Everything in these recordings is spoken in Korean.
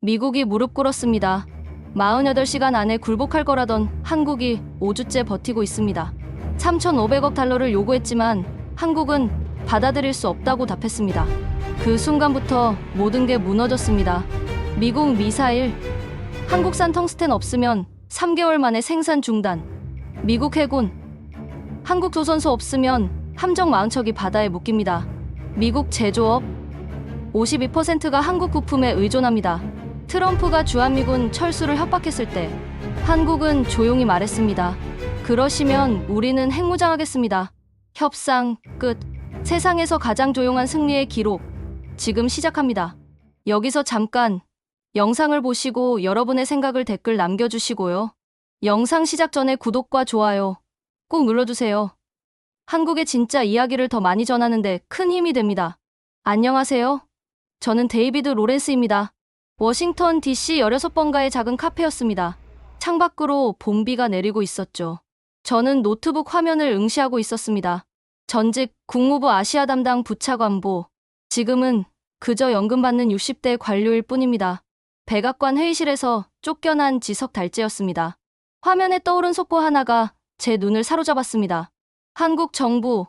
미국이 무릎 꿇었습니다. 48시간 안에 굴복할 거라던 한국이 5주째 버티고 있습니다. 3,500억 달러를 요구했지만 한국은 받아들일 수 없다고 답했습니다. 그 순간부터 모든 게 무너졌습니다. 미국 미사일, 한국산 텅스텐 없으면 3개월 만에 생산 중단. 미국 해군, 한국 조선소 없으면 함정 40척이 바다에 묶입니다. 미국 제조업, 52%가 한국 부품에 의존합니다. 트럼프가 주한미군 철수를 협박했을 때 한국은 조용히 말했습니다. 그러시면 우리는 핵무장하겠습니다. 협상 끝. 세상에서 가장 조용한 승리의 기록. 지금 시작합니다. 여기서 잠깐 영상을 보시고 여러분의 생각을 댓글 남겨주시고요. 영상 시작 전에 구독과 좋아요 꼭 눌러주세요. 한국의 진짜 이야기를 더 많이 전하는데 큰 힘이 됩니다. 안녕하세요. 저는 데이비드 로렌스입니다. 워싱턴 DC 16번가의 작은 카페였습니다. 창밖으로 봄비가 내리고 있었죠. 저는 노트북 화면을 응시하고 있었습니다. 전직 국무부 아시아 담당 부차관보. 지금은 그저 연금 받는 60대 관료일 뿐입니다. 백악관 회의실에서 쫓겨난 지석 달째였습니다. 화면에 떠오른 속보 하나가 제 눈을 사로잡았습니다. 한국 정부,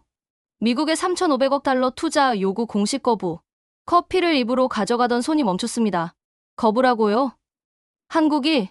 미국의 3,500억 달러 투자 요구 공식 거부. 커피를 입으로 가져가던 손이 멈췄습니다. 거부라고요? 한국이?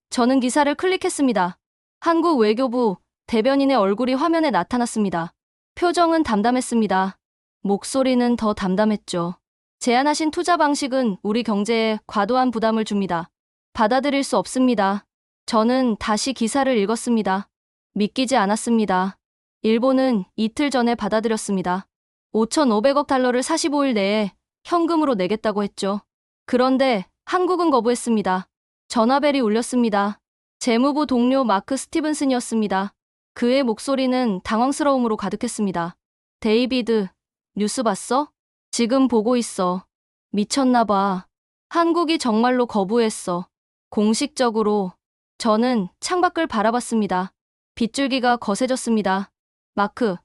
저는 기사를 클릭했습니다. 한국 외교부 대변인의 얼굴이 화면에 나타났습니다. 표정은 담담했습니다. 목소리는 더 담담했죠. 제안하신 투자 방식은 우리 경제에 과도한 부담을 줍니다. 받아들일 수 없습니다. 저는 다시 기사를 읽었습니다. 믿기지 않았습니다. 일본은 이틀 전에 받아들였습니다. 5,500억 달러를 45일 내에 현금으로 내겠다고 했죠. 그런데 한국은 거부했습니다. 전화벨이 울렸습니다. 재무부 동료 마크 스티븐슨이었습니다. 그의 목소리는 당황스러움으로 가득했습니다. 데이비드, 뉴스 봤어? 지금 보고 있어. 미쳤나 봐. 한국이 정말로 거부했어. 공식적으로. 저는 창밖을 바라봤습니다. 빗줄기가 거세졌습니다. 마크,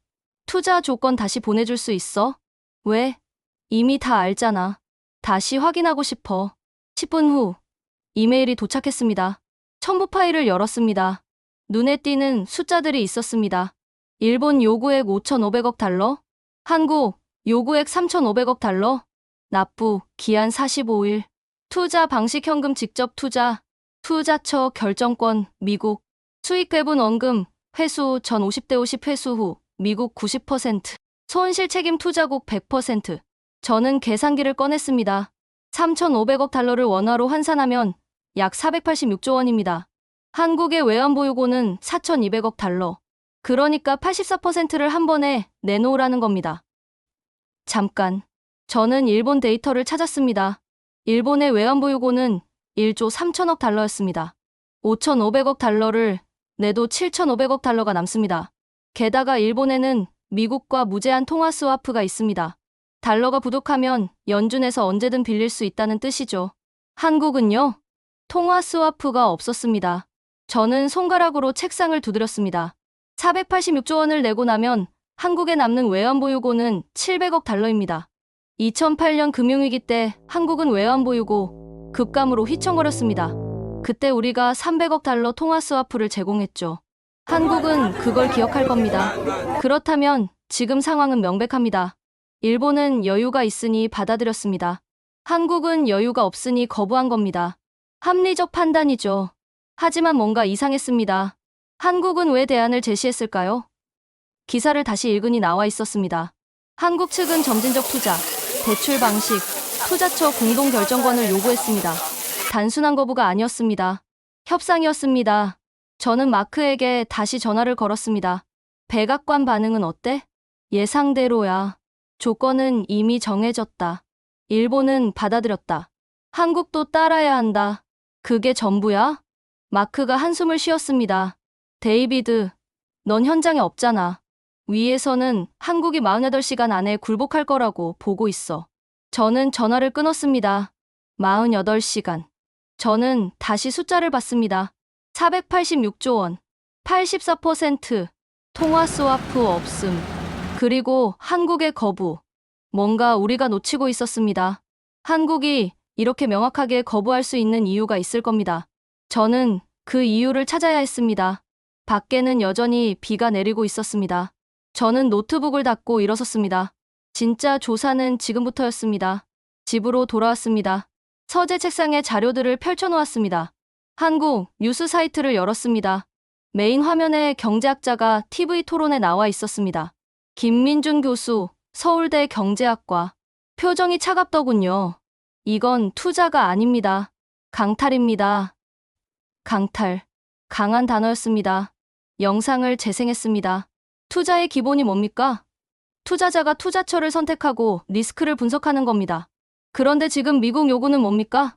투자 조건 다시 보내줄 수 있어? 왜? 이미 다 알잖아. 다시 확인하고 싶어. 10분 후 이메일이 도착했습니다. 첨부 파일을 열었습니다. 눈에 띄는 숫자들이 있었습니다. 일본 요구액 5,500억 달러, 한국 요구액 3,500억 달러, 납부 기한 45일, 투자 방식 현금 직접 투자, 투자처 결정권 미국, 수익 배분 원금 회수 전 50대 50 회수 후 미국 90%, 손실 책임 투자국 100%. 저는 계산기를 꺼냈습니다. 3,500억 달러를 원화로 환산하면 약 486조 원입니다. 한국의 외환보 요구는 4,200억 달러. 그러니까 84%를 한 번에 내놓으라는 겁니다. 잠깐. 저는 일본 데이터를 찾았습니다. 일본의 외환보 요구는 1조 3천억 달러였습니다. 5,500억 달러를 내도 7,500억 달러가 남습니다. 게다가 일본에는 미국과 무제한 통화 스와프가 있습니다. 달러가 부족하면 연준에서 언제든 빌릴 수 있다는 뜻이죠. 한국은요? 통화 스와프가 없었습니다. 저는 손가락으로 책상을 두드렸습니다. 486조 원을 내고 나면 한국에 남는 외환보 요구는 700억 달러입니다. 2008년 금융위기 때 한국은 외환보 요구 급감으로 휘청거렸습니다. 그때 우리가 300억 달러 통화 스와프를 제공했죠. 한국은 그걸 기억할 겁니다. 그렇다면 지금 상황은 명백합니다. 일본은 여유가 있으니 받아들였습니다. 한국은 여유가 없으니 거부한 겁니다. 합리적 판단이죠. 하지만 뭔가 이상했습니다. 한국은 왜 대안을 제시했을까요? 기사를 다시 읽으니 나와 있었습니다. 한국 측은 점진적 투자, 대출 방식, 투자처 공동 결정권을 요구했습니다. 단순한 거부가 아니었습니다. 협상이었습니다. 저는 마크에게 다시 전화를 걸었습니다. 백악관 반응은 어때? 예상대로야. 조건은 이미 정해졌다. 일본은 받아들였다. 한국도 따라야 한다. 그게 전부야? 마크가 한숨을 쉬었습니다. 데이비드, 넌 현장에 없잖아. 위에서는 한국이 48시간 안에 굴복할 거라고 보고 있어. 저는 전화를 끊었습니다. 48시간. 저는 다시 숫자를 봤습니다. 486조 원, 84%, 통화 스와프 없음, 그리고 한국의 거부. 뭔가 우리가 놓치고 있었습니다. 한국이 이렇게 명확하게 거부할 수 있는 이유가 있을 겁니다. 저는 그 이유를 찾아야 했습니다. 밖에는 여전히 비가 내리고 있었습니다. 저는 노트북을 닫고 일어섰습니다. 진짜 조사는 지금부터였습니다. 집으로 돌아왔습니다. 서재 책상에 자료들을 펼쳐놓았습니다. 한국 뉴스 사이트를 열었습니다. 메인 화면에 경제학자가 TV 토론에 나와 있었습니다. 김민준 교수, 서울대 경제학과. 표정이 차갑더군요. 이건 투자가 아닙니다. 강탈입니다. 강탈. 강한 단어였습니다. 영상을 재생했습니다. 투자의 기본이 뭡니까? 투자자가 투자처를 선택하고 리스크를 분석하는 겁니다. 그런데 지금 미국 요구는 뭡니까?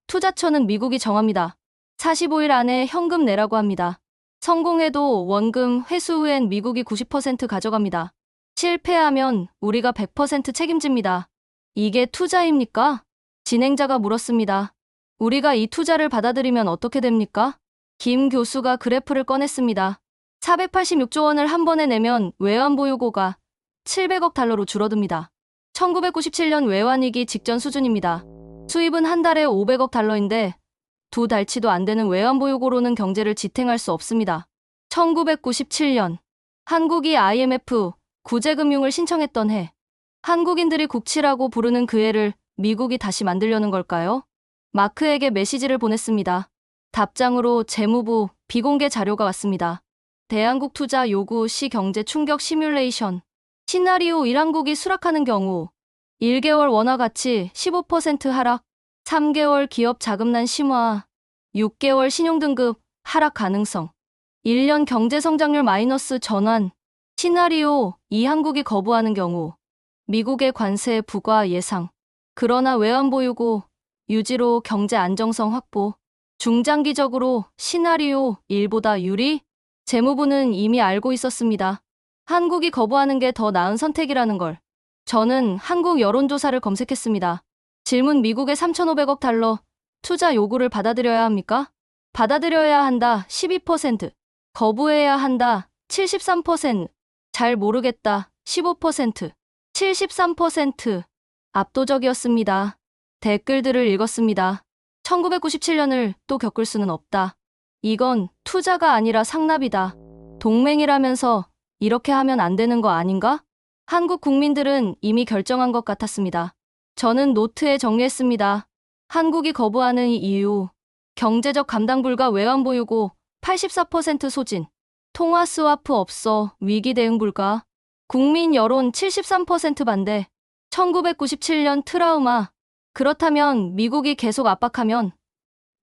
투자처는 미국이 정합니다. 45일 안에 현금 내라고 합니다. 성공해도 원금 회수 후엔 미국이 90% 가져갑니다. 실패하면 우리가 100% 책임집니다. 이게 투자입니까? 진행자가 물었습니다. 우리가 이 투자를 받아들이면 어떻게 됩니까? 김 교수가 그래프를 꺼냈습니다. 486조 원을 한 번에 내면 외환보유고가 700억 달러로 줄어듭니다. 1997년 외환위기 직전 수준입니다. 수입은 한 달에 500억 달러인데 두 달치도 안 되는 외환보유고로는 경제를 지탱할 수 없습니다. 1997년 한국이 IMF 구제금융을 신청했던 해. 한국인들이 국치라고 부르는 그 해를 미국이 다시 만들려는 걸까요? 마크에게 메시지를 보냈습니다. 답장으로 재무부 비공개 자료가 왔습니다. 대한국 투자 요구 시 경제 충격 시뮬레이션. 시나리오 1 한국이 수락하는 경우 1개월 원화 가치 15% 하락, 3개월 기업 자금난 심화, 6개월 신용등급 하락 가능성, 1년 경제성장률 마이너스 전환. 시나리오 2 한국이 거부하는 경우 미국의 관세 부과 예상. 그러나 외환보유고 유지로 경제 안정성 확보. 중장기적으로 시나리오 1보다 유리? 재무부는 이미 알고 있었습니다. 한국이 거부하는 게 더 나은 선택이라는 걸. 저는 한국 여론조사를 검색했습니다. 질문 미국의 3,500억 달러 투자 요구를 받아들여야 합니까? 받아들여야 한다 12%, 거부해야 한다 73%, 잘 모르겠다 15%, 73%. 압도적이었습니다. 댓글들을 읽었습니다. 1997년을 또 겪을 수는 없다. 이건 투자가 아니라 상납이다. 동맹이라면서 이렇게 하면 안 되는 거 아닌가? 한국 국민들은 이미 결정한 것 같았습니다. 저는 노트에 정리했습니다. 한국이 거부하는 이유. 경제적 감당 불가 외환보유고 84% 소진. 통화 스와프 없어 위기 대응 불가. 국민 여론 73% 반대. 1997년 트라우마. 그렇다면 미국이 계속 압박하면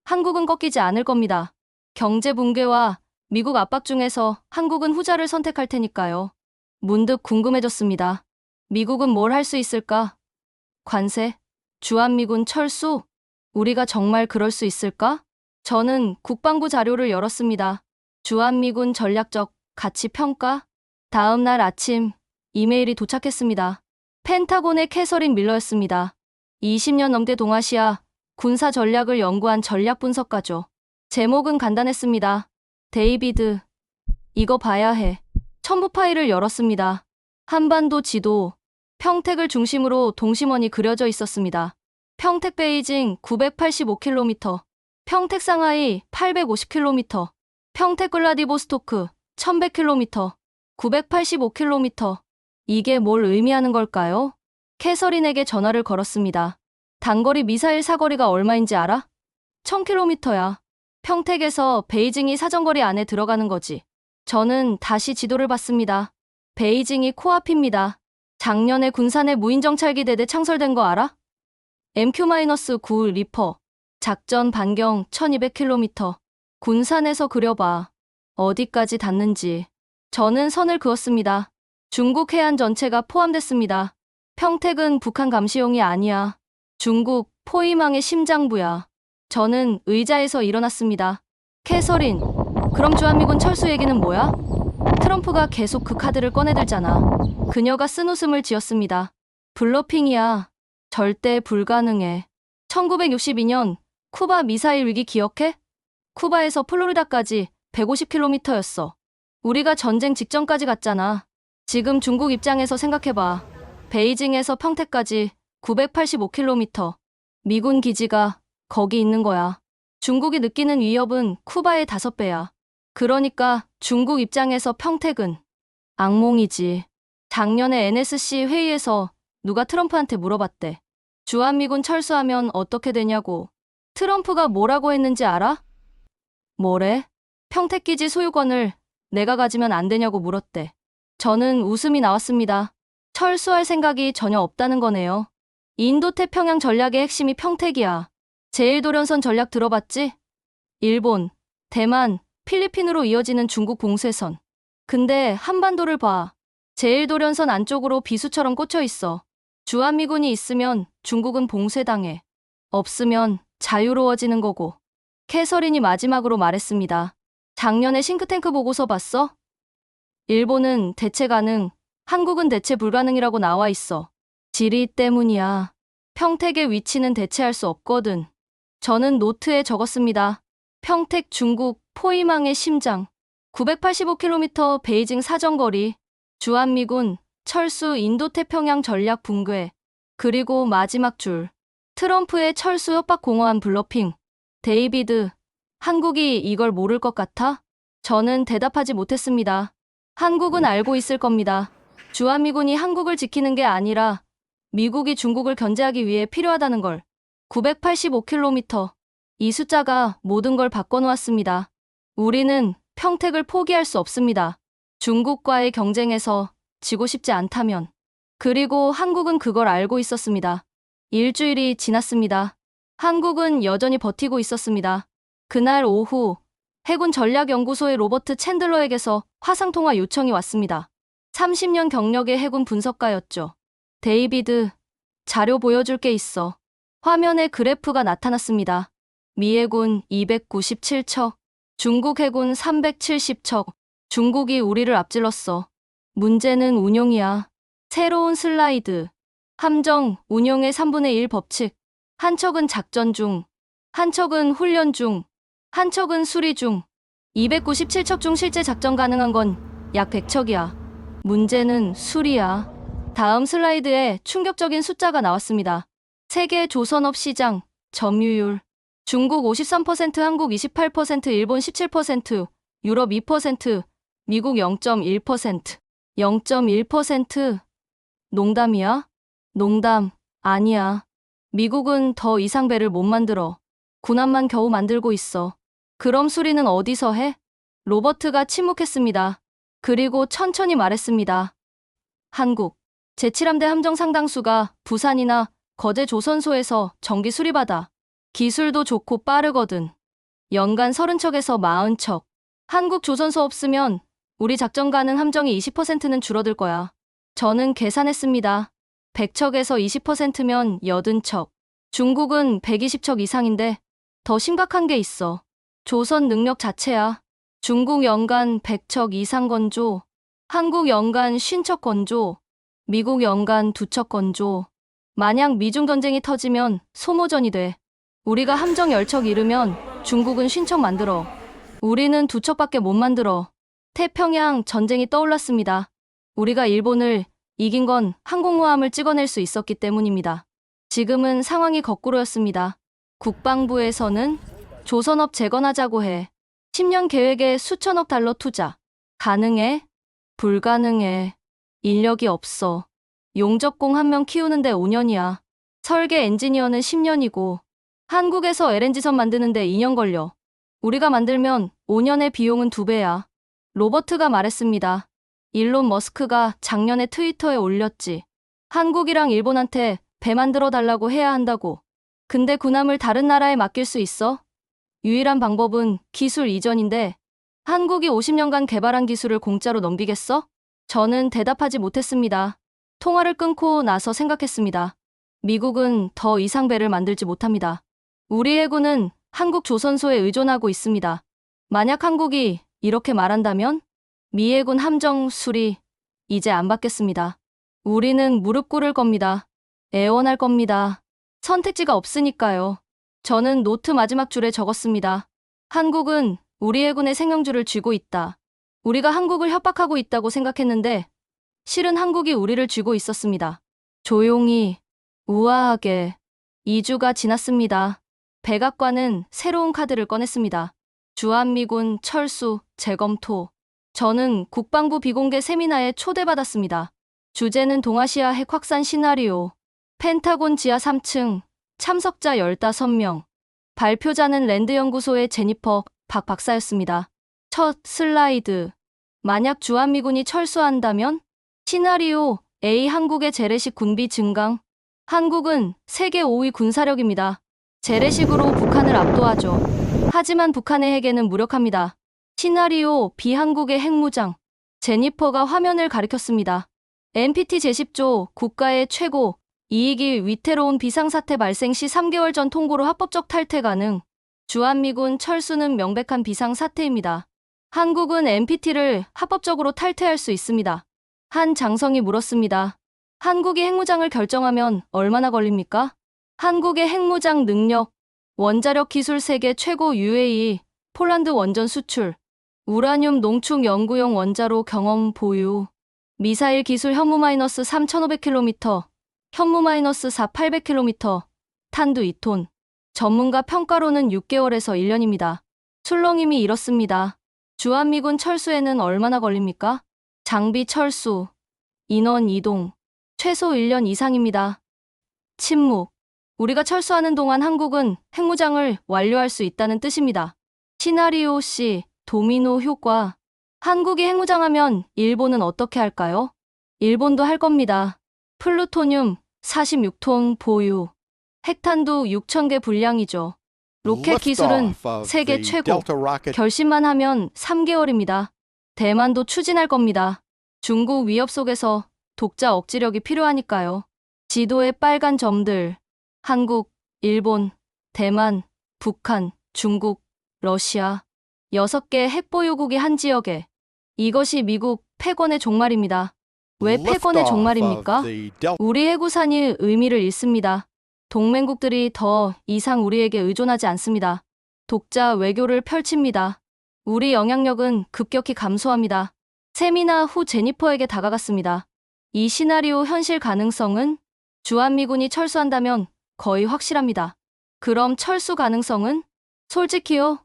한국은 꺾이지 않을 겁니다. 경제 붕괴와 미국 압박 중에서 한국은 후자를 선택할 테니까요. 문득 궁금해졌습니다. 미국은 뭘 할 수 있을까? 관세? 주한미군 철수? 우리가 정말 그럴 수 있을까? 저는 국방부 자료를 열었습니다. 주한미군 전략적 가치 평가? 다음 날 아침 이메일이 도착했습니다. 펜타곤의 캐서린 밀러였습니다. 20년 넘게 동아시아 군사 전략을 연구한 전략 분석가죠. 제목은 간단했습니다. 데이비드, 이거 봐야 해. 첨부 파일을 열었습니다. 한반도 지도, 평택을 중심으로 동심원이 그려져 있었습니다. 평택 베이징 985km, 평택 상하이 850km, 평택 블라디보스토크 1100km, 985km. 이게 뭘 의미하는 걸까요? 캐서린에게 전화를 걸었습니다. 단거리 미사일 사거리가 얼마인지 알아? 1000km야. 평택에서 베이징이 사정거리 안에 들어가는 거지. 저는 다시 지도를 봤습니다. 베이징이 코앞입니다. 작년에 군산에 무인정찰기 대대 창설된 거 알아? MQ-9 리퍼. 작전 반경 1200km. 군산에서 그려봐. 어디까지 닿는지. 저는 선을 그었습니다. 중국 해안 전체가 포함됐습니다. 평택은 북한 감시용이 아니야. 중국 포위망의 심장부야. 저는 의자에서 일어났습니다. 캐서린, 그럼 주한미군 철수 얘기는 뭐야? 트럼프가 계속 그 카드를 꺼내들잖아. 그녀가 쓴 웃음을 지었습니다. 블러핑이야. 절대 불가능해. 1962년 쿠바 미사일 위기 기억해? 쿠바에서 플로리다까지 150km였어. 우리가 전쟁 직전까지 갔잖아. 지금 중국 입장에서 생각해봐. 베이징에서 평택까지 985km. 미군 기지가 거기 있는 거야. 중국이 느끼는 위협은 쿠바의 5배야. 그러니까 중국 입장에서 평택은 악몽이지. 작년에 NSC 회의에서 누가 트럼프한테 물어봤대. 주한미군 철수하면 어떻게 되냐고. 트럼프가 뭐라고 했는지 알아? 뭐래? 평택기지 소유권을 내가 가지면 안 되냐고 물었대. 저는 웃음이 나왔습니다. 철수할 생각이 전혀 없다는 거네요. 인도태평양 전략의 핵심이 평택이야. 제1도련선 전략 들어봤지? 일본, 대만, 필리핀으로 이어지는 중국 봉쇄선. 근데 한반도를 봐. 제1도련선 안쪽으로 비수처럼 꽂혀 있어. 주한미군이 있으면 중국은 봉쇄당해. 없으면 자유로워지는 거고. 캐서린이 마지막으로 말했습니다. 작년에 싱크탱크 보고서 봤어? 일본은 대체 가능, 한국은 대체 불가능이라고 나와 있어. 지리 때문이야. 평택의 위치는 대체할 수 없거든. 저는 노트에 적었습니다. 평택 중국 포위망의 심장. 985km 베이징 사정거리. 주한미군 철수 인도태평양 전략 붕괴. 그리고 마지막 줄. 트럼프의 철수 협박 공허한 블러핑. 데이비드, 한국이 이걸 모를 것 같아? 저는 대답하지 못했습니다. 한국은 알고 있을 겁니다. 주한미군이 한국을 지키는 게 아니라 미국이 중국을 견제하기 위해 필요하다는 걸. 985km. 이 숫자가 모든 걸 바꿔놓았습니다. 우리는 평택을 포기할 수 없습니다. 중국과의 경쟁에서 지고 싶지 않다면. 그리고 한국은 그걸 알고 있었습니다. 일주일이 지났습니다. 한국은 여전히 버티고 있었습니다. 그날 오후 해군 전략연구소의 로버트 챈들러에게서 화상통화 요청이 왔습니다. 30년 경력의 해군 분석가였죠. 데이비드, 자료 보여줄 게 있어. 화면에 그래프가 나타났습니다. 미 해군 297척, 중국 해군 370척. 중국이 우리를 앞질렀어. 문제는 운용이야. 새로운 슬라이드. 함정 운용의 3분의 1 법칙. 한 척은 작전 중, 한 척은 훈련 중, 한 척은 수리 중. 297척 중 실제 작전 가능한 건 약 100척이야. 문제는 수리야. 다음 슬라이드에 충격적인 숫자가 나왔습니다. 세계 조선업 시장 점유율. 중국 53%, 한국 28%, 일본 17%, 유럽 2%, 미국 0.1%. 0.1%? 농담이야? 농담 아니야. 미국은 더 이상 배를 못 만들어. 군함만 겨우 만들고 있어. 그럼 수리는 어디서 해? 로버트가 침묵했습니다. 그리고 천천히 말했습니다. 한국. 제7함대 함정 상당수가 부산이나 거제 조선소에서 정기 수리받아. 기술도 좋고 빠르거든. 연간 30척에서 40척. 한국 조선소 없으면 우리 작전 가능 함정이 20%는 줄어들 거야. 저는 계산했습니다. 100척에서 20%면 80척. 중국은 120척 이상인데 더 심각한 게 있어. 조선 능력 자체야. 중국 연간 100척 이상 건조. 한국 연간 50척 건조. 미국 연간 2척 건조. 만약 미중 전쟁이 터지면 소모전이 돼. 우리가 함정 10척 잃으면 중국은 50척 만들어. 우리는 2척밖에 못 만들어. 태평양 전쟁이 떠올랐습니다. 우리가 일본을 이긴 건 항공모함을 찍어낼 수 있었기 때문입니다. 지금은 상황이 거꾸로였습니다. 국방부에서는 조선업 재건하자고 해. 10년 계획에 수천억 달러 투자. 가능해? 불가능해. 인력이 없어. 용접공 1명 키우는데 5년이야. 설계 엔지니어는 10년이고 한국에서 LNG선 만드는데 2년 걸려. 우리가 만들면 5년의 비용은 2배야. 로버트가 말했습니다. 일론 머스크가 작년에 트위터에 올렸지. 한국이랑 일본한테 배 만들어 달라고 해야 한다고. 근데 군함을 다른 나라에 맡길 수 있어? 유일한 방법은 기술 이전인데 한국이 50년간 개발한 기술을 공짜로 넘기겠어? 저는 대답하지 못했습니다. 통화를 끊고 나서 생각했습니다. 미국은 더 이상 배를 만들지 못합니다. 우리 해군은 한국 조선소에 의존하고 있습니다. 만약 한국이 이렇게 말한다면 미 해군 함정 수리 이제 안 받겠습니다. 우리는 무릎 꿇을 겁니다. 애원할 겁니다. 선택지가 없으니까요. 저는 노트 마지막 줄에 적었습니다. 한국은 우리 해군의 생명줄을 쥐고 있다. 우리가 한국을 협박하고 있다고 생각했는데 실은 한국이 우리를 쥐고 있었습니다. 조용히, 우아하게. 2주가 지났습니다. 백악관은 새로운 카드를 꺼냈습니다. 주한미군 철수 재검토. 저는 국방부 비공개 세미나에 초대받았습니다. 주제는 동아시아 핵 확산 시나리오. 펜타곤 지하 3층. 참석자 15명. 발표자는 랜드연구소의 제니퍼 박 박사였습니다. 첫 슬라이드. 만약 주한미군이 철수한다면? 시나리오 A. 한국의 재래식 군비 증강. 한국은 세계 5위 군사력입니다. 재래식으로 북한을 압도하죠. 하지만 북한의 핵에는 무력합니다. 시나리오 B. 한국의 핵무장. 제니퍼가 화면을 가리켰습니다. NPT 제10조 국가의 최고 이익이 위태로운 비상사태 발생 시 3개월 전 통고로 합법적 탈퇴 가능. 주한미군 철수는 명백한 비상사태입니다. 한국은 NPT를 합법적으로 탈퇴할 수 있습니다. 한 장성이 물었습니다. 한국이 핵무장을 결정하면 얼마나 걸립니까? 한국의 핵무장 능력, 원자력 기술 세계 최고 UAE, 폴란드 원전 수출, 우라늄 농축 연구용 원자로 경험 보유, 미사일 기술 현무 마이너스 3,500km, 현무 마이너스 4,800km, 탄두 2톤. 전문가 평가로는 6개월에서 1년입니다. 술렁임이 이렇습니다. 주한미군 철수에는 얼마나 걸립니까? 장비 철수, 인원 이동, 최소 1년 이상입니다. 침묵. 우리가 철수하는 동안 한국은 핵무장을 완료할 수 있다는 뜻입니다. 시나리오 C, 도미노 효과. 한국이 핵무장하면 일본은 어떻게 할까요? 일본도 할 겁니다. 플루토늄 46톤 보유. 핵탄두 6,000개 분량이죠. 로켓 기술은 세계 최고. 결심만 하면 3개월입니다. 대만도 추진할 겁니다. 중국 위협 속에서 독자 억지력이 필요하니까요. 지도의 빨간 점들. 한국, 일본, 대만, 북한, 중국, 러시아. 6개 핵보유국이 한 지역에. 이것이 미국 패권의 종말입니다. 왜 패권의 종말입니까? 우리 해구산이 의미를 잃습니다. 동맹국들이 더 이상 우리에게 의존하지 않습니다. 독자 외교를 펼칩니다. 우리 영향력은 급격히 감소합니다. 세미나 후 제니퍼에게 다가갔습니다. 이 시나리오 현실 가능성은? 주한미군이 철수한다면 거의 확실합니다. 그럼 철수 가능성은? 솔직히요?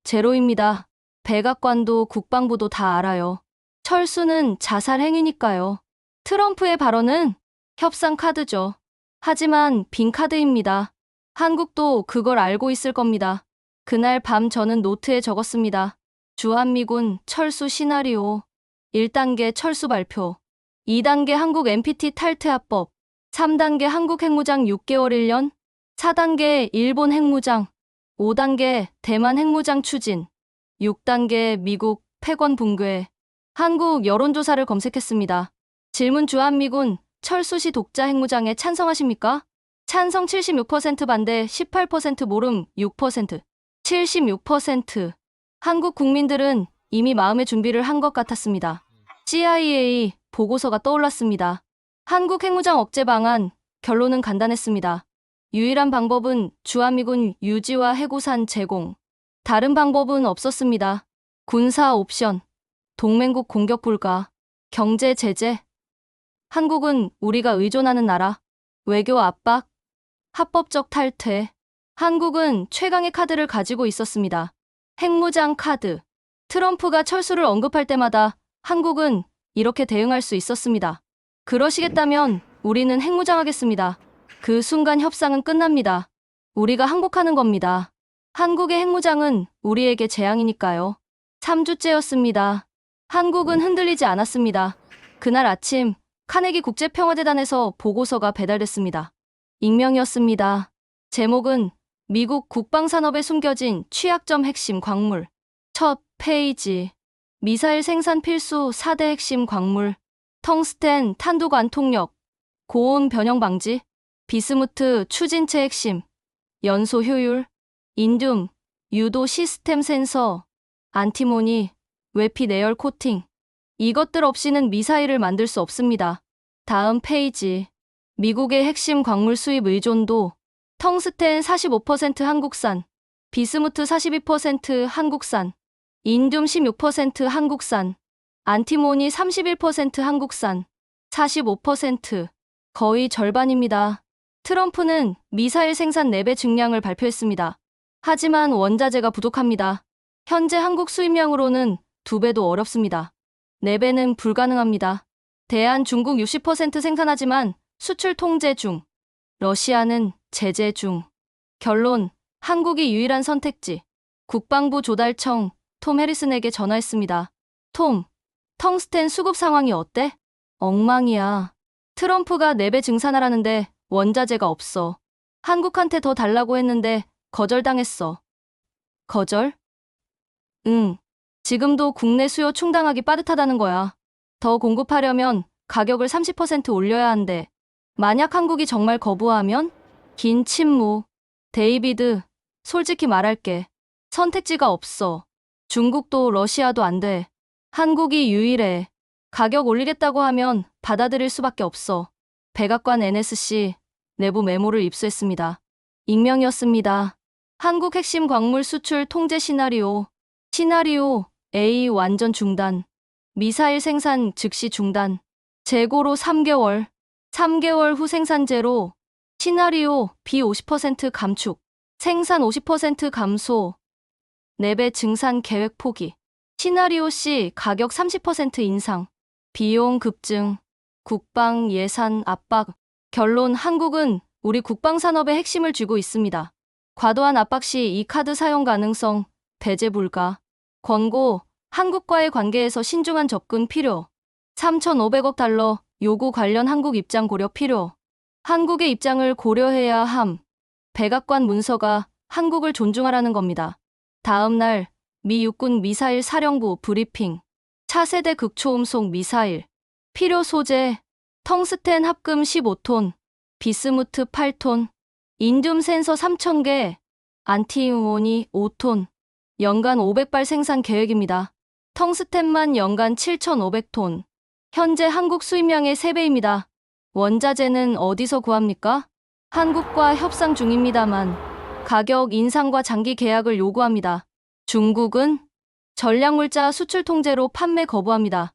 제로입니다. 백악관도 국방부도 다 알아요. 철수는 자살 행위니까요. 트럼프의 발언은 협상 카드죠. 하지만 빈 카드입니다. 한국도 그걸 알고 있을 겁니다. 그날 밤 저는 노트에 적었습니다. 주한미군 철수 시나리오. 1단계 철수 발표. 2단계 한국 NPT 탈퇴 합법. 3단계 한국 핵무장 6개월 1년. 4단계 일본 핵무장. 5단계 대만 핵무장 추진. 6단계 미국 패권 붕괴. 한국 여론조사를 검색했습니다. 질문 주한미군 철수 시 독자 핵무장에 찬성하십니까? 찬성 76%, 반대 18%, 모름 6%. 76%. 한국 국민들은 이미 마음의 준비를 한 것 같았습니다. CIA 보고서가 떠올랐습니다. 한국 핵무장 억제 방안, 결론은 간단했습니다. 유일한 방법은 주한미군 유지와 해구산 제공. 다른 방법은 없었습니다. 군사 옵션, 동맹국 공격 불가, 경제 제재. 한국은 우리가 의존하는 나라, 외교 압박, 합법적 탈퇴. 한국은 최강의 카드를 가지고 있었습니다. 핵무장 카드. 트럼프가 철수를 언급할 때마다 한국은 이렇게 대응할 수 있었습니다. 그러시겠다면 우리는 핵무장하겠습니다. 그 순간 협상은 끝납니다. 우리가 항복하는 겁니다. 한국의 핵무장은 우리에게 재앙이니까요. 3주째였습니다. 한국은 흔들리지 않았습니다. 그날 아침 카네기 국제평화재단에서 보고서가 배달됐습니다. 익명이었습니다. 제목은 미국 국방산업에 숨겨진 취약점 핵심 광물. 첫 페이지. 미사일 생산 필수 4대 핵심 광물. 텅스텐 탄두 관통력. 고온 변형 방지. 비스무트 추진체 핵심. 연소 효율. 인듐. 유도 시스템 센서. 안티모니. 외피 내열 코팅. 이것들 없이는 미사일을 만들 수 없습니다. 다음 페이지. 미국의 핵심 광물 수입 의존도. 텅스텐 45% 한국산. 비스무트 42% 한국산. 인듐 16% 한국산. 안티모니 31% 한국산. 45%. 거의 절반입니다. 트럼프는 미사일 생산 4배 증량을 발표했습니다. 하지만 원자재가 부족합니다. 현재 한국 수입량으로는 2배도 어렵습니다. 4배는 불가능합니다. 대한 중국 60% 생산하지만 수출 통제 중. 러시아는 제재 중. 결론, 한국이 유일한 선택지. 국방부 조달청 톰 해리슨에게 전화했습니다. 톰, 텅스텐 수급 상황이 어때? 엉망이야. 트럼프가 4배 증산하라는데 원자재가 없어. 한국한테 더 달라고 했는데 거절당했어. 거절? 응. 지금도 국내 수요 충당하기 빠듯하다는 거야. 더 공급하려면 가격을 30% 올려야 한대. 만약 한국이 정말 거부하면? 긴 침묵. 데이비드, 솔직히 말할게. 선택지가 없어. 중국도 러시아도 안 돼. 한국이 유일해. 가격 올리겠다고 하면 받아들일 수밖에 없어. 백악관 NSC 내부 메모를 입수했습니다. 익명이었습니다. 한국 핵심 광물 수출 통제 시나리오. 시나리오 A 완전 중단. 미사일 생산 즉시 중단. 재고로 3개월. 3개월 후 생산 제로. 시나리오 B 50% 감축. 생산 50% 감소. 4배 증산 계획 포기. 시나리오 C 가격 30% 인상. 비용 급증. 국방 예산 압박. 결론, 한국은 우리 국방산업의 핵심을 쥐고 있습니다. 과도한 압박 시 이 카드 사용 가능성, 배제 불가. 권고, 한국과의 관계에서 신중한 접근 필요. 3,500억 달러 요구 관련 한국 입장 고려 필요. 한국의 입장을 고려해야 함. 백악관 문서가 한국을 존중하라는 겁니다. 다음 날 미 육군 미사일 사령부 브리핑. 차세대 극초음속 미사일. 필요 소재. 텅스텐 합금 15톤. 비스무트 8톤. 인듐 센서 3,000개. 안티우온이 5톤. 연간 500발 생산 계획입니다. 텅스텐만 연간 7,500톤. 현재 한국 수입량의 3배입니다. 원자재는 어디서 구합니까? 한국과 협상 중입니다만 가격 인상과 장기 계약을 요구합니다. 중국은 전략물자 수출 통제로 판매 거부합니다.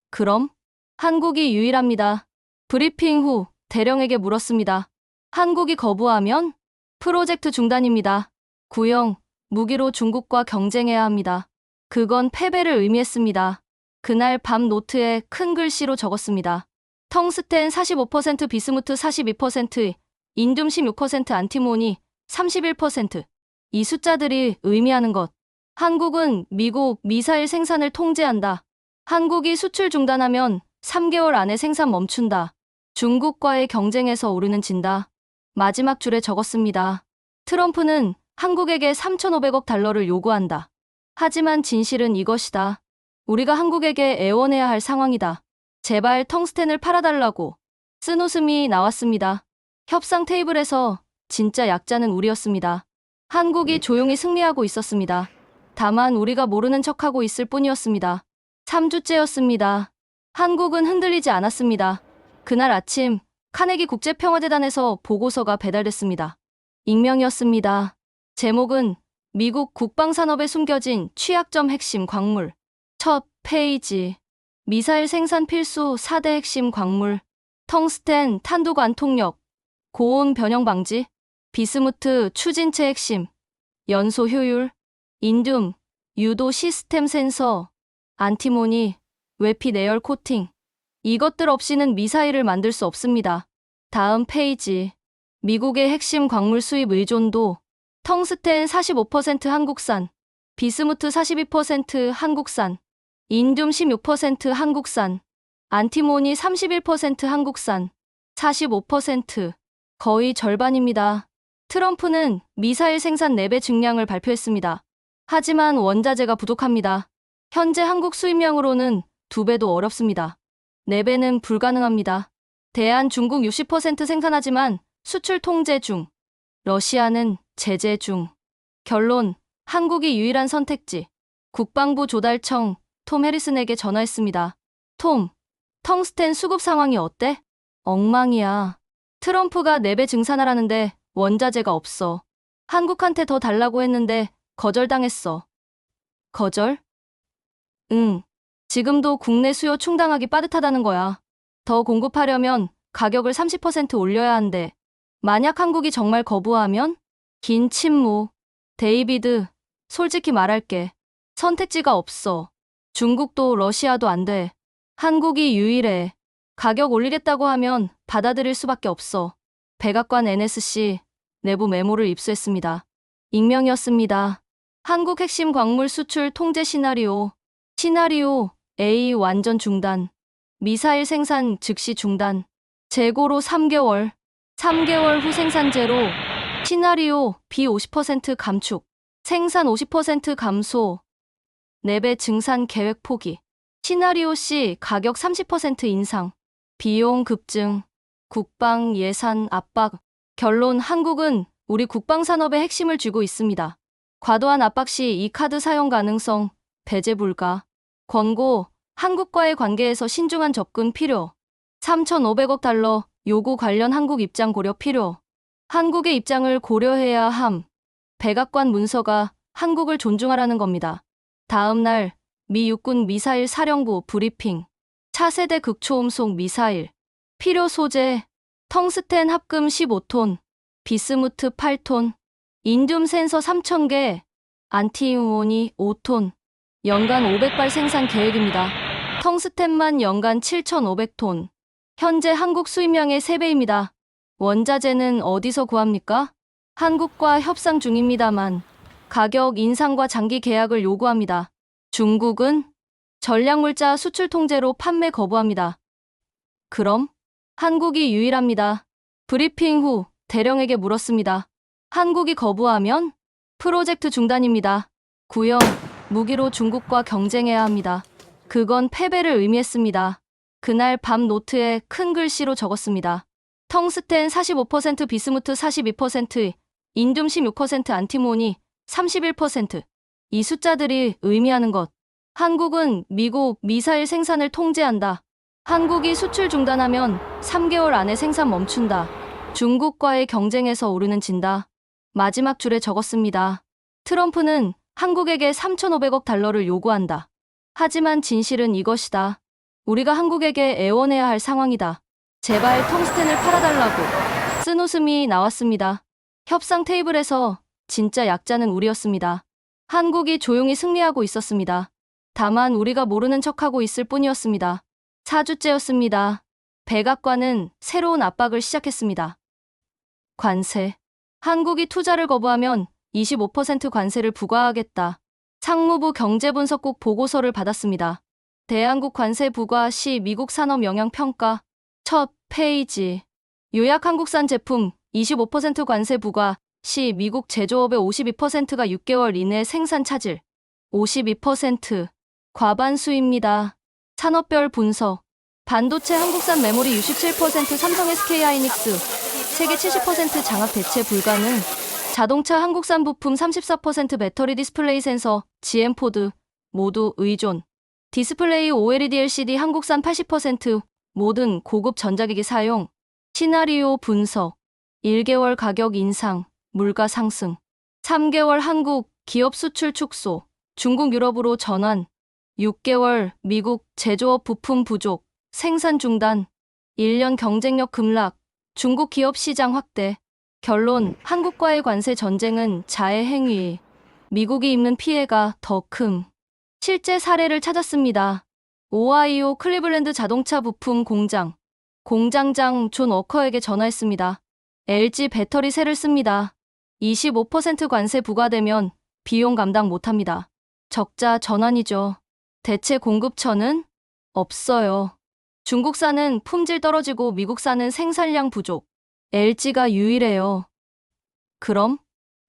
그럼 한국이 유일합니다. 브리핑 후 대령에게 물었습니다. 한국이 거부하면 프로젝트 중단입니다. 구형, 무기로 중국과 경쟁해야 합니다. 그건 패배를 의미했습니다. 그날 밤 노트에 큰 글씨로 적었습니다. 텅스텐 45%, 비스무트 42%, 인듐 16%, 안티모니 31%. 이 숫자들이 의미하는 것. 한국은 미국 미사일 생산을 통제한다. 한국이 수출 중단하면 3개월 안에 생산 멈춘다. 중국과의 경쟁에서 우리는 진다. 마지막 줄에 적었습니다. 트럼프는 한국에게 3,500억 달러를 요구한다. 하지만 진실은 이것이다. 우리가 한국에게 애원해야 할 상황이다. 제발 텅스텐을 팔아달라고. 쓴 웃음이 나왔습니다. 협상 테이블에서 진짜 약자는 우리였습니다. 한국이 조용히 승리하고 있었습니다. 다만 우리가 모르는 척하고 있을 뿐이었습니다. 3주째였습니다. 한국은 흔들리지 않았습니다. 그날 아침 카네기 국제평화재단에서 보고서가 배달됐습니다. 익명이었습니다. 제목은 미국 국방산업에 숨겨진 취약점 핵심 광물. 첫 페이지. 미사일 생산 필수 4대 핵심 광물. 텅스텐 탄도 관통력. 고온 변형 방지. 비스무트 추진체 핵심. 연소 효율. 인듐 유도 시스템 센서. 안티모니 외피 내열 코팅. 이것들 없이는 미사일을 만들 수 없습니다. 다음 페이지. 미국의 핵심 광물 수입 의존도. 텅스텐 45% 한국산. 비스무트 42% 한국산. 인듐 16% 한국산. 안티모니 31% 한국산. 45%. 거의 절반입니다. 트럼프는 미사일 생산 4배 증량을 발표했습니다. 하지만 원자재가 부족합니다. 현재 한국 수입량으로는 2배도 어렵습니다. 4배는 불가능합니다. 대한 중국 60% 생산하지만 수출 통제 중. 러시아는 제재 중. 결론, 한국이 유일한 선택지. 국방부 조달청 톰 해리슨에게 전화했습니다. 톰, 텅스텐 수급 상황이 어때? 엉망이야. 트럼프가 4배 증산하라는데 원자재가 없어. 한국한테 더 달라고 했는데 거절당했어. 거절? 응. 지금도 국내 수요 충당하기 빠듯하다는 거야. 더 공급하려면 가격을 30% 올려야 한대. 만약 한국이 정말 거부하면? 긴 침묵. 데이비드, 솔직히 말할게. 선택지가 없어. 중국도 러시아도 안 돼. 한국이 유일해. 가격 올리겠다고 하면 받아들일 수밖에 없어. 백악관 NSC 내부 메모를 입수했습니다. 익명이었습니다. 한국 핵심 광물 수출 통제 시나리오. 시나리오 A 완전 중단. 미사일 생산 즉시 중단. 재고로 3개월. 3개월 후 생산 제로. 시나리오 B 50% 감축. 생산 50% 감소. 4배 증산 계획 포기. 시나리오 C 가격 30% 인상. 비용 급증. 국방 예산 압박. 결론 한국은 우리 국방 산업의 핵심을 쥐고 있습니다. 과도한 압박 시 이 카드 사용 가능성 배제 불가. 권고 한국과의 관계에서 신중한 접근 필요. 3,500억 달러 요구 관련 한국 입장 고려 필요. 한국의 입장을 고려해야 함. 백악관 문서가 한국을 존중하라는 겁니다. 다음 날 미 육군 미사일 사령부 브리핑. 차세대 극초음속 미사일. 필요 소재. 텅스텐 합금 15톤. 비스무트 8톤. 인듐 센서 3,000개. 안티우온이 5톤. 연간 500발 생산 계획입니다. 텅스텐만 연간 7,500톤. 현재 한국 수입량의 3배입니다. 원자재는 어디서 구합니까? 한국과 협상 중입니다만 가격 인상과 장기 계약을 요구합니다. 중국은 전략물자 수출 통제로 판매 거부합니다. 그럼 한국이 유일합니다. 브리핑 후 대령에게 물었습니다. 한국이 거부하면 프로젝트 중단입니다. 구형, 무기로 중국과 경쟁해야 합니다. 그건 패배를 의미했습니다. 그날 밤 노트에 큰 글씨로 적었습니다. 텅스텐 45%, 비스무트 42%, 인듐 16%, 안티모니 31%. 이 숫자들이 의미하는 것. 한국은 미국 미사일 생산을 통제한다. 한국이 수출 중단하면 3개월 안에 생산 멈춘다. 중국과의 경쟁에서 우리는 진다. 마지막 줄에 적었습니다. 트럼프는 한국에게 3,500억 달러를 요구한다. 하지만 진실은 이것이다. 우리가 한국에게 애원해야 할 상황이다. 제발 텅스텐을 팔아달라고. 쓴 웃음이 나왔습니다. 협상 테이블에서 진짜 약자는 우리였습니다. 한국이 조용히 승리하고 있었습니다. 다만 우리가 모르는 척하고 있을 뿐이었습니다. 4주째였습니다. 백악관은 새로운 압박을 시작했습니다. 관세. 한국이 투자를 거부하면 25% 관세를 부과하겠다. 상무부 경제분석국 보고서를 받았습니다. 대한국 관세 부과 시 미국 산업 영향 평가. 첫 페이지. 요약 한국산 제품 25% 관세 부과 시 미국 제조업의 52%가 6개월 이내 생산 차질. 52%. 과반수입니다. 산업별 분석. 반도체 한국산 메모리 67%, 삼성 SK 하이닉스 세계 70% 장악 대체 불가능. 자동차 한국산 부품 34%, 배터리 디스플레이 센서 GM 포드 모두 의존. 디스플레이 OLED LCD 한국산 80%, 모든 고급 전자기기 사용. 시나리오 분석. 1개월 가격 인상, 물가 상승. 3개월 한국 기업 수출 축소, 중국 유럽으로 전환. 6개월 미국 제조업 부품 부족, 생산 중단. 1년 경쟁력 급락, 중국 기업 시장 확대. 결론, 한국과의 관세 전쟁은 자해 행위. 미국이 입는 피해가 더 큼. 실제 사례를 찾았습니다. 오하이오 클리블랜드 자동차 부품 공장. 공장장 존 워커에게 전화했습니다. LG 배터리 셀을 씁니다. 25% 관세 부과되면 비용 감당 못합니다. 적자 전환이죠. 대체 공급처는? 없어요. 중국산은 품질 떨어지고 미국산은 생산량 부족. LG가 유일해요. 그럼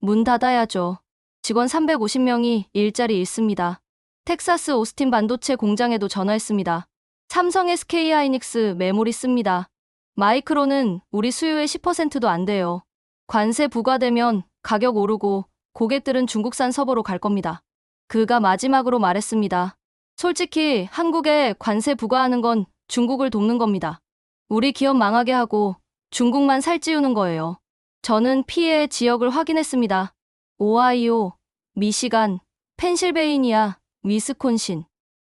문 닫아야죠. 직원 350명이 일자리 잃습니다. 텍사스 오스틴 반도체 공장에도 전화했습니다. 삼성 SK 하이닉스 메모리 씁니다. 마이크론은 우리 수요의 10%도 안 돼요. 관세 부과되면 가격 오르고 고객들은 중국산 서버로 갈 겁니다. 그가 마지막으로 말했습니다. 솔직히 한국에 관세 부과하는 건 중국을 돕는 겁니다. 우리 기업 망하게 하고 중국만 살찌우는 거예요. 저는 피해 지역을 확인했습니다. 오하이오, 미시간, 펜실베이니아, 위스콘신.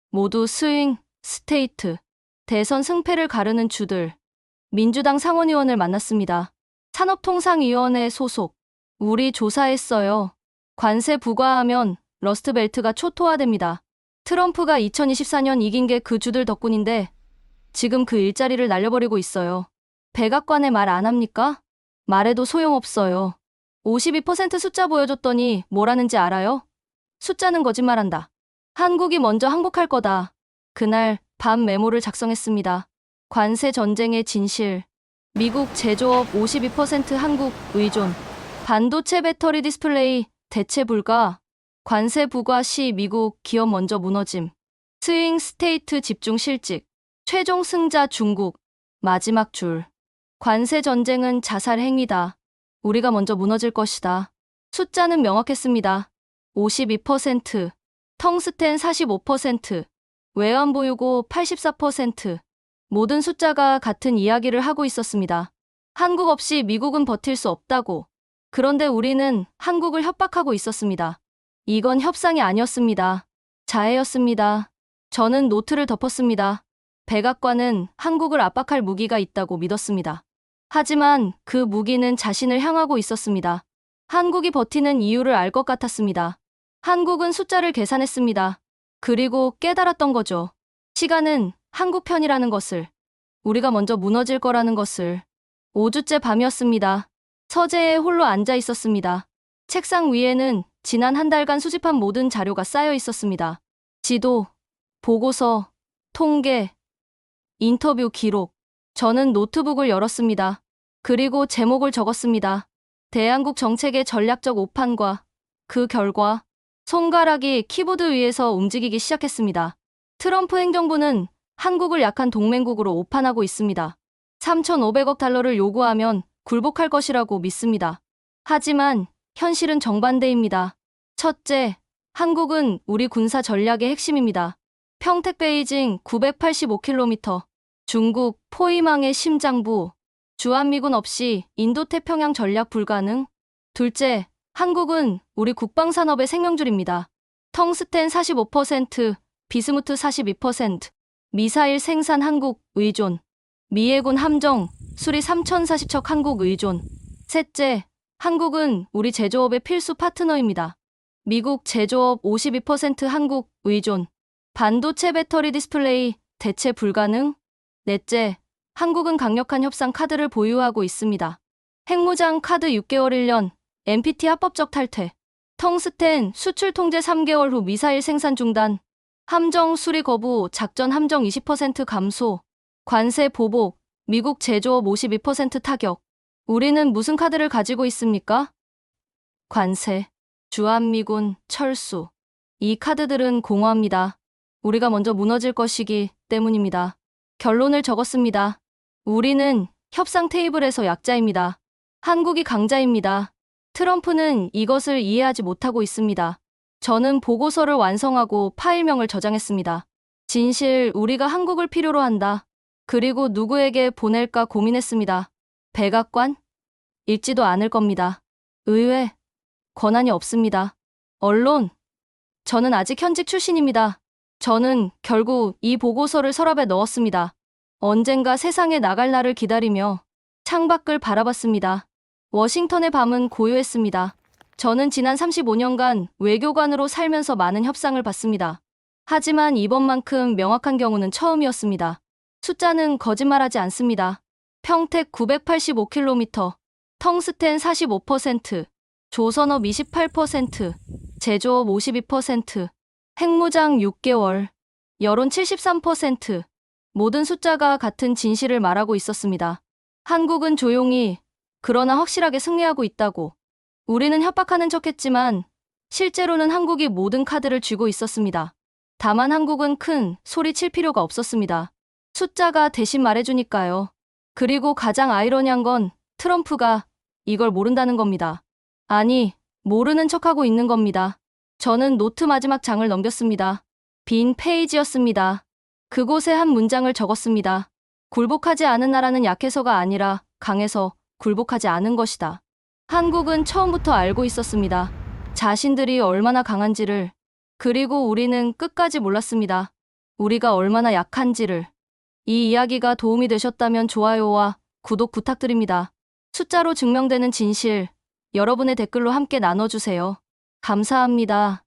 모두 스윙, 스테이트. 대선 승패를 가르는 주들. 민주당 상원의원을 만났습니다. 산업통상위원회 소속. 우리 조사했어요. 관세 부과하면 러스트벨트가 초토화됩니다. 트럼프가 2024년 이긴 게 그 주들 덕분인데 지금 그 일자리를 날려버리고 있어요. 백악관에 말 안 합니까? 말해도 소용없어요. 52% 숫자 보여줬더니 뭐라는지 알아요? 숫자는 거짓말한다. 한국이 먼저 항복할 거다. 그날 밤 메모를 작성했습니다. 관세 전쟁의 진실. 미국 제조업 52% 한국 의존. 반도체 배터리 디스플레이 대체 불가. 관세 부과 시 미국 기업 먼저 무너짐. 스윙 스테이트 집중 실직. 최종 승자 중국. 마지막 줄. 관세 전쟁은 자살 행위다. 우리가 먼저 무너질 것이다. 숫자는 명확했습니다. 52%, 텅스텐 45%, 외환보유고 84%. 모든 숫자가 같은 이야기를 하고 있었습니다. 한국 없이 미국은 버틸 수 없다고. 그런데 우리는 한국을 협박하고 있었습니다. 이건 협상이 아니었습니다. 자해였습니다. 저는 노트를 덮었습니다. 백악관은 한국을 압박할 무기가 있다고 믿었습니다. 하지만 그 무기는 자신을 향하고 있었습니다. 한국이 버티는 이유를 알 것 같았습니다. 한국은 숫자를 계산했습니다. 그리고 깨달았던 거죠. 시간은 한국 편이라는 것을. 우리가 먼저 무너질 거라는 것을. 5주째 밤이었습니다. 서재에 홀로 앉아 있었습니다. 책상 위에는 지난 한 달간 수집한 모든 자료가 쌓여 있었습니다. 지도, 보고서, 통계, 인터뷰 기록. 저는 노트북을 열었습니다. 그리고 제목을 적었습니다. 대한국 정책의 전략적 오판과 그 결과. 손가락이 키보드 위에서 움직이기 시작했습니다. 트럼프 행정부는 한국을 약한 동맹국으로 오판하고 있습니다. 3,500억 달러를 요구하면 굴복할 것이라고 믿습니다. 하지만 현실은 정반대입니다. 첫째, 한국은 우리 군사 전략의 핵심입니다. 평택 베이징 985km. 중국 포위망의 심장부. 주한미군 없이 인도태평양 전략 불가능. 둘째, 한국은 우리 국방산업의 생명줄입니다. 텅스텐 45%, 비스무트 42%, 미사일 생산 한국 의존. 미해군 함정, 수리 3,040척 한국 의존. 셋째, 한국은 우리 제조업의 필수 파트너입니다. 미국 제조업 52% 한국 의존. 반도체 배터리 디스플레이 대체 불가능. 넷째, 한국은 강력한 협상 카드를 보유하고 있습니다. 핵무장 카드 6개월 1년, NPT 합법적 탈퇴, 텅스텐 수출 통제 3개월 후 미사일 생산 중단, 함정 수리 거부, 작전 함정 20% 감소, 관세 보복, 미국 제조업 52% 타격. 우리는 무슨 카드를 가지고 있습니까? 관세, 주한미군, 철수. 이 카드들은 공허합니다. 우리가 먼저 무너질 것이기 때문입니다. 결론을 적었습니다. 우리는 협상 테이블에서 약자입니다. 한국이 강자입니다. 트럼프는 이것을 이해하지 못하고 있습니다. 저는 보고서를 완성하고 파일명을 저장했습니다. 진실, 우리가 한국을 필요로 한다. 그리고 누구에게 보낼까 고민했습니다. 백악관? 읽지도 않을 겁니다. 의회? 권한이 없습니다. 언론? 저는 아직 현직 출신입니다. 저는 결국 이 보고서를 서랍에 넣었습니다. 언젠가 세상에 나갈 날을 기다리며 창밖을 바라봤습니다. 워싱턴의 밤은 고요했습니다. 저는 지난 35년간 외교관으로 살면서 많은 협상을 봤습니다. 하지만 이번만큼 명확한 경우는 처음이었습니다. 숫자는 거짓말하지 않습니다. 평택 985km, 텅스텐 45%, 조선업 28%, 제조업 52%, 핵무장 6개월, 여론 73%. 모든 숫자가 같은 진실을 말하고 있었습니다. 한국은 조용히, 그러나 확실하게 승리하고 있다고. 우리는 협박하는 척했지만 실제로는 한국이 모든 카드를 쥐고 있었습니다. 다만 한국은 큰 소리 칠 필요가 없었습니다. 숫자가 대신 말해주니까요. 그리고 가장 아이러니한 건 트럼프가 이걸 모른다는 겁니다. 아니, 모르는 척하고 있는 겁니다. 저는 노트 마지막 장을 넘겼습니다. 빈 페이지였습니다. 그곳에 한 문장을 적었습니다. 굴복하지 않은 나라는 약해서가 아니라 강해서 굴복하지 않은 것이다. 한국은 처음부터 알고 있었습니다. 자신들이 얼마나 강한지를. 그리고 우리는 끝까지 몰랐습니다. 우리가 얼마나 약한지를. 이 이야기가 도움이 되셨다면 좋아요와 구독 부탁드립니다. 숫자로 증명되는 진실, 여러분의 댓글로 함께 나눠주세요. 감사합니다.